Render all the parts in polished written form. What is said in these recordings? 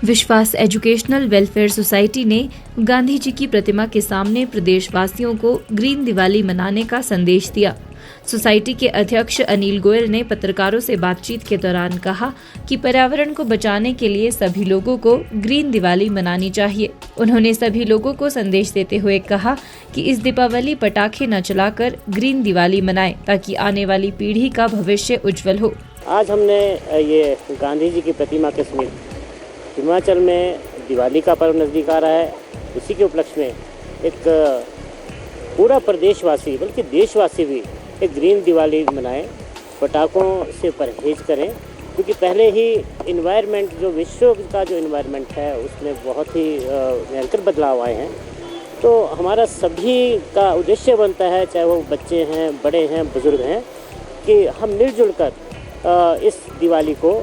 विश्वास educational welfare society ने गांधी जी की प्रतिमा के सामने प्रदेशवासियों को ग्रीन दिवाली मनाने का संदेश दिया। सोसाइटी के अध्यक्ष अनिल गोयल ने पत्रकारों से बातचीत के दौरान कहा कि पर्यावरण को बचाने के लिए सभी लोगों को ग्रीन दिवाली मनानी चाहिए। उन्होंने सभी लोगों को संदेश देते हुए कहा कि इस दीपावली पटाखे न चलाकर ग्रीन दिवाली मनाएं ताकि आने वाली पीढ़ी का भविष्य उज्जवल हो। आज हमने ये गांधी जी की प्रतिमा के समीप हिमाचल में दिवाली का पर्व नज़दीक आ रहा है, उसी के उपलक्ष्य में एक पूरा प्रदेशवासी बल्कि देशवासी भी एक ग्रीन दिवाली मनाएं, पटाखों से परहेज करें, क्योंकि पहले ही इन्वायरमेंट जो विश्व का जो इन्वायरमेंट है उसमें बहुत ही भयंकर बदलाव आए हैं। तो हमारा सभी का उद्देश्य बनता है, चाहे वो बच्चे हैं, बड़े हैं, बुज़ुर्ग हैं, कि हम मिलजुल कर इस दिवाली को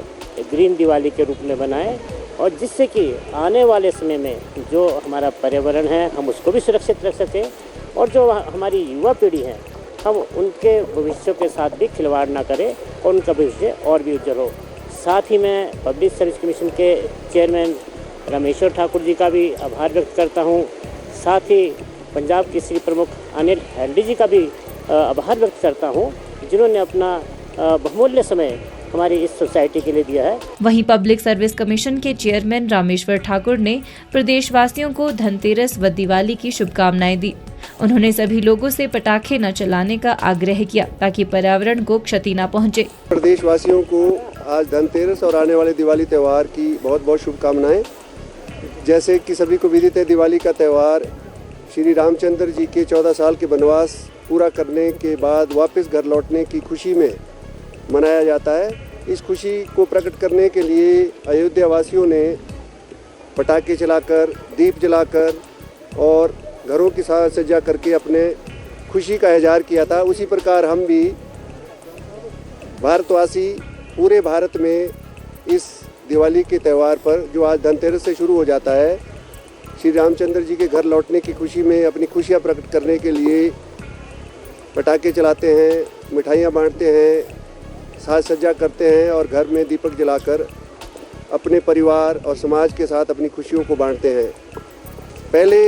ग्रीन दिवाली के रूप में बनाएं और जिससे कि आने वाले समय में जो हमारा पर्यावरण है हम उसको भी सुरक्षित रख सकें और जो हमारी युवा पीढ़ी है हम उनके भविष्य के साथ भी खिलवाड़ ना करें और उनका भविष्य और भी उज्जवल हो। साथ ही मैं पब्लिक सर्विस कमीशन के चेयरमैन रामेश्वर ठाकुर जी का भी आभार व्यक्त करता हूँ। साथ ही पंजाब केसरी प्रमुख अनिल हेल्डी जी का भी आभार व्यक्त करता हूँ, जिन्होंने अपना बहुमूल्य समय हमारी इस सोसाइटी के लिए दिया है। वहीं पब्लिक सर्विस कमीशन के चेयरमैन रामेश्वर ठाकुर ने प्रदेशवासियों को धनतेरस व दिवाली की शुभकामनाएं दी। उन्होंने सभी लोगों से पटाखे न चलाने का आग्रह किया ताकि पर्यावरण को क्षति न पहुंचे। प्रदेशवासियों को आज धनतेरस और आने वाले दिवाली त्यौहार की बहुत बहुत शुभकामनाएं। जैसे कि सभी को विदित है, दिवाली का त्यौहार श्री रामचंद्र जी के 14 साल के वनवास पूरा करने के बाद वापस घर लौटने की खुशी में मनाया जाता है। इस खुशी को प्रकट करने के लिए अयोध्या वासियों ने पटाखे चलाकर, दीप जलाकर और घरों की साज सज्जा करके अपने खुशी का इजहार किया था। उसी प्रकार हम भी भारतवासी पूरे भारत में इस दिवाली के त्यौहार पर, जो आज धनतेरस से शुरू हो जाता है, श्री रामचंद्र जी के घर लौटने की खुशी में अपनी खुशियाँ प्रकट करने के लिए पटाखे चलाते हैं, मिठाइयाँ बांटते हैं, साज सज्जा करते हैं और घर में दीपक जलाकर अपने परिवार और समाज के साथ अपनी खुशियों को बांटते हैं। पहले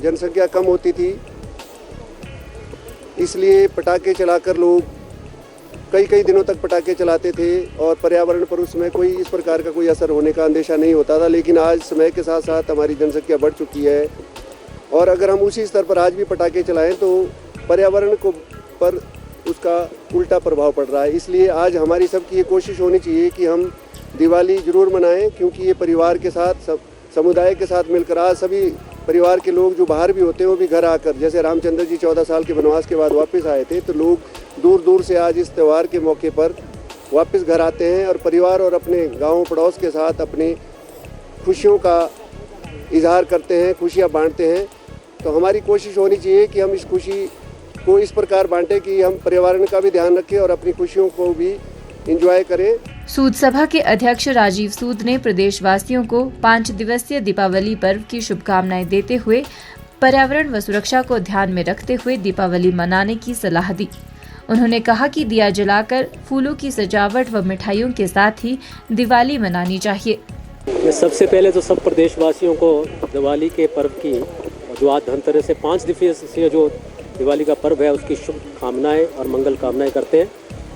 जनसंख्या कम होती थी, इसलिए पटाखे चलाकर लोग कई दिनों तक पटाखे चलाते थे और पर्यावरण पर उस समय कोई इस प्रकार का कोई असर होने का अंदेशा नहीं होता था। लेकिन आज समय के साथ साथ हमारी जनसंख्या बढ़ चुकी है और अगर हम उसी स्तर पर आज भी पटाखे चलाएं तो पर्यावरण को पर उसका उल्टा प्रभाव पड़ रहा है। इसलिए आज हमारी सबकी ये कोशिश होनी चाहिए कि हम दिवाली ज़रूर मनाएं, क्योंकि ये परिवार के साथ, समुदाय के साथ मिलकर, आज सभी परिवार के लोग जो बाहर भी होते हैं वो भी घर आकर, जैसे रामचंद्र जी 14 साल के वनवास के बाद वापस आए थे, तो लोग दूर दूर से आज इस त्यौहार के मौके पर वापस घर आते हैं और परिवार और अपने गाँव पड़ोस के साथ अपनी खुशियों का इजहार करते हैं, खुशियाँ बांटते हैं। तो हमारी कोशिश होनी चाहिए कि हम इस खुशी को इस प्रकार बांटे कि हम पर्यावरण का भी ध्यान रखें और अपनी खुशियों को भी एंजॉय करें। सूद सभा के अध्यक्ष राजीव सूद ने प्रदेशवासियों को 5 दिवसीय दीपावली पर्व की शुभकामनाएं देते हुए पर्यावरण व सुरक्षा को ध्यान में रखते हुए दीपावली मनाने की सलाह दी। उन्होंने कहा कि दिया जलाकर, फूलों की सजावट व मिठाइयों के साथ ही दिवाली मनानी चाहिए। सबसे पहले तो सब प्रदेशवासियों को दिवाली के पर्व की, जो आज धनतेरस से 5 दिवसीय जो दिवाली का पर्व है, उसकी शुभकामनाएं और मंगल कामनाएं करते हैं।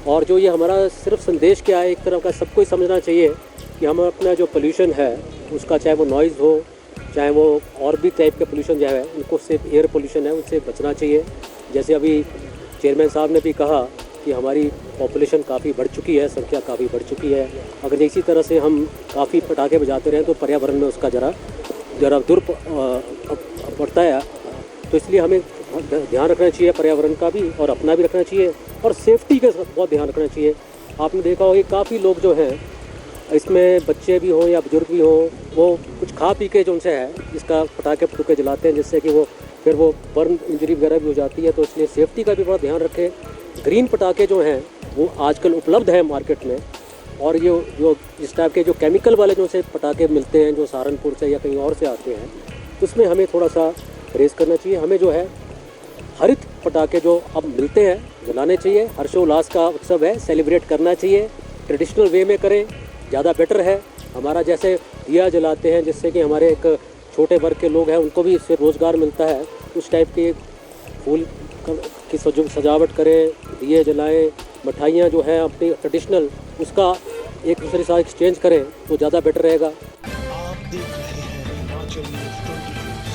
और जो ये हमारा सिर्फ संदेश क्या है, एक तरह का सबको ही समझना चाहिए कि हम अपना जो पोल्यूशन है उसका, चाहे वो नॉइज़ हो, चाहे वो और भी टाइप के पोल्यूशन जो है, उनको सिर्फ एयर पोल्यूशन है उससे बचना चाहिए। जैसे अभी चेयरमैन साहब ने भी कहा कि हमारी पॉपुलेशन काफ़ी बढ़ चुकी है, संख्या काफ़ी बढ़ चुकी है। अगर इसी तरह से हम काफ़ी पटाखे बजाते रहें तो पर्यावरण में उसका जरा पड़ता है। तो इसलिए हमें ध्यान रखना चाहिए पर्यावरण का भी और अपना भी रखना चाहिए और सेफ्टी का बहुत ध्यान रखना चाहिए। आपने देखा होगा कि काफ़ी लोग जो हैं, इसमें बच्चे भी हों या बुजुर्ग भी हों, वो कुछ खा पी के जो उनसे है इसका पटाखे जलाते हैं, जिससे कि वो फिर वो बर्न इंजरी वगैरह भी हो जाती है। तो इसलिए सेफ्टी का भी बड़ा ध्यान रखें। ग्रीन पटाखे जो हैं वो आजकल उपलब्ध हैं मार्केट में, और ये जो इस टाइप के जो केमिकल वाले जो से पटाखे मिलते हैं, जो सहारनपुर से या कहीं और से आते हैं, उसमें हमें थोड़ा सा परहेज़ करना चाहिए। हमें जो है हरित पटाखे जो अब मिलते हैं जलाने चाहिए। हर्षोल्लास का उत्सव है, सेलिब्रेट करना चाहिए, ट्रेडिशनल वे में करें, ज़्यादा बेटर है। हमारा जैसे दिया जलाते हैं, जिससे कि हमारे एक छोटे वर्ग के लोग हैं उनको भी इससे रोज़गार मिलता है। उस टाइप के फूल की सजावट करें, दिए जलाएं, मिठाइयाँ जो है अपनी ट्रेडिशनल उसका एक दूसरे के साथ एक्सचेंज करें तो ज़्यादा बेटर रहेगा। आप देख रहे हैं हिमाचल न्यूज़ 24।